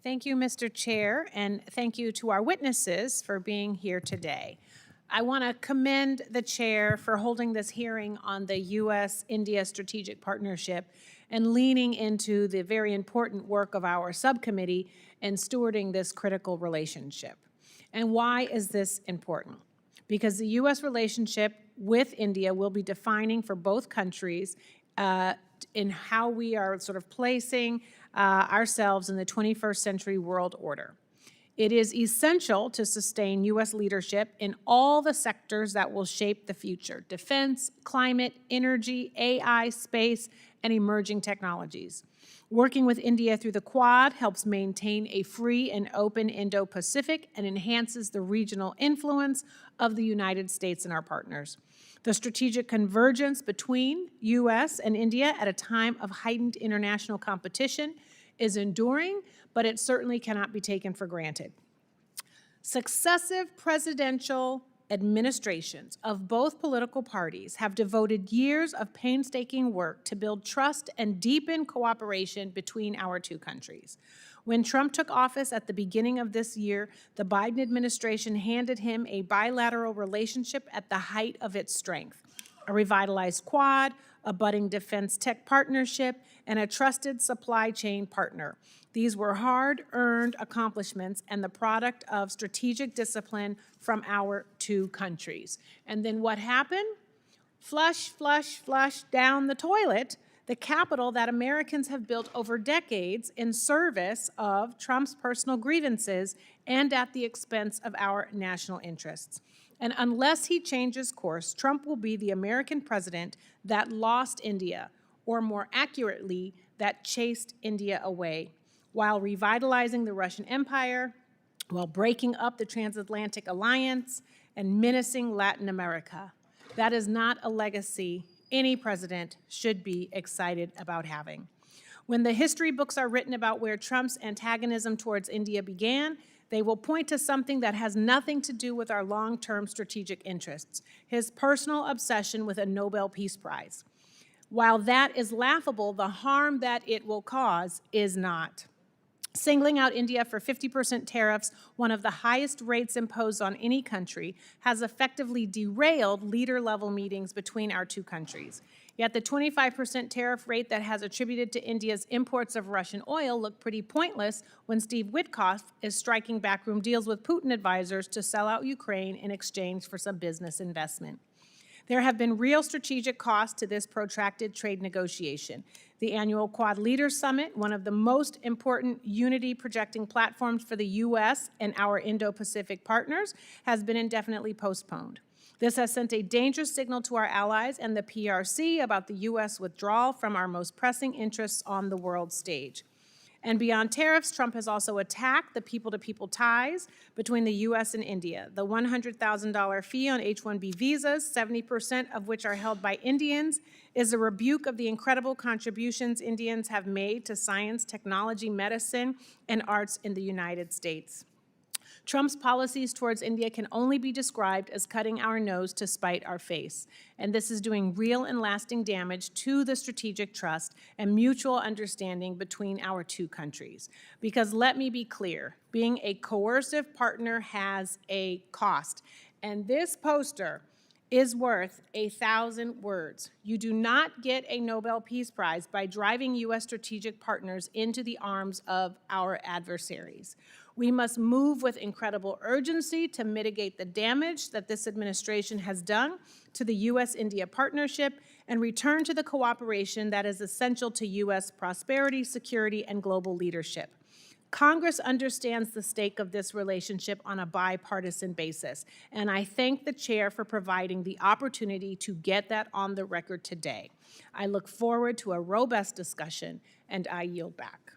Thank you, Mr. Chair, and thank you to our witnesses for being here today. I want to commend the chair for holding this hearing on the U.S.-India Strategic Partnership and leaning into the very important work of our subcommittee in stewarding this critical relationship. And why is this important? Because the U.S. relationship with India will be defining for both countries in how we are sort of placing ourselves in the 21st century world order. It is essential to sustain U.S. leadership in all the sectors that will shape the future: defense, climate, energy, AI, space, and emerging technologies. Working with India through the Quad helps maintain a free and open Indo-Pacific and enhances the regional influence of the United States and our partners. The strategic convergence between U.S. and India at a time of heightened international competition is enduring, but it certainly cannot be taken for granted. Successive presidential administrations of both political parties have devoted years of painstaking work to build trust and deepen cooperation between our two countries. When Trump took office at the beginning of this year, the Biden administration handed him a bilateral relationship at the height of its strength: a revitalized Quad, a budding defense tech partnership, and a trusted supply chain partner. These were hard-earned accomplishments and the product of strategic discipline from our two countries. And then what happened? Flush, flush, flush down the toilet the capital that Americans have built over decades in service of Trump's personal grievances and at the expense of our national interests. And unless he changes course, Trump will be the American president that lost India, or more accurately, that chased India away, while revitalizing the Russian Empire, while breaking up the transatlantic alliance, and menacing Latin America. That is not a legacy any president should be excited about having. When the history books are written about where Trump's antagonism towards India began, they will point to something that has nothing to do with our long-term strategic interests: his personal obsession with a Nobel Peace Prize. While that is laughable, the harm that it will cause is not. Singling out India for 50% tariffs, one of the highest rates imposed on any country, has effectively derailed leader-level meetings between our two countries. Yet the 25% tariff rate that has attributed to India's imports of Russian oil look pretty pointless when Steve Witkoff is striking backroom deals with Putin advisors to sell out Ukraine in exchange for some business investment. There have been real strategic costs to this protracted trade negotiation. The annual Quad Leaders Summit, one of the most important unity-projecting platforms for the U.S. and our Indo-Pacific partners, has been indefinitely postponed. This has sent a dangerous signal to our allies and the PRC about the U.S. withdrawal from our most pressing interests on the world stage. And beyond tariffs, Trump has also attacked the people-to-people ties between the U.S. and India. The $100,000 fee on H-1B visas, 70% of which are held by Indians, is a rebuke of the incredible contributions Indians have made to science, technology, medicine, and arts in the United States. Trump's policies towards India can only be described as cutting our nose to spite our face, and this is doing real and lasting damage to the strategic trust and mutual understanding between our two countries. Because let me be clear, being a coercive partner has a cost, and this poster is worth 1,000 words. You do not get a Nobel Peace Prize by driving U.S. strategic partners into the arms of our adversaries. We must move with incredible urgency to mitigate the damage that this administration has done to the U.S.-India partnership and return to the cooperation that is essential to U.S. prosperity, security, and global leadership. Congress understands the stake of this relationship on a bipartisan basis, and I thank the chair for providing the opportunity to get that on the record today. I look forward to a robust discussion, and I yield back.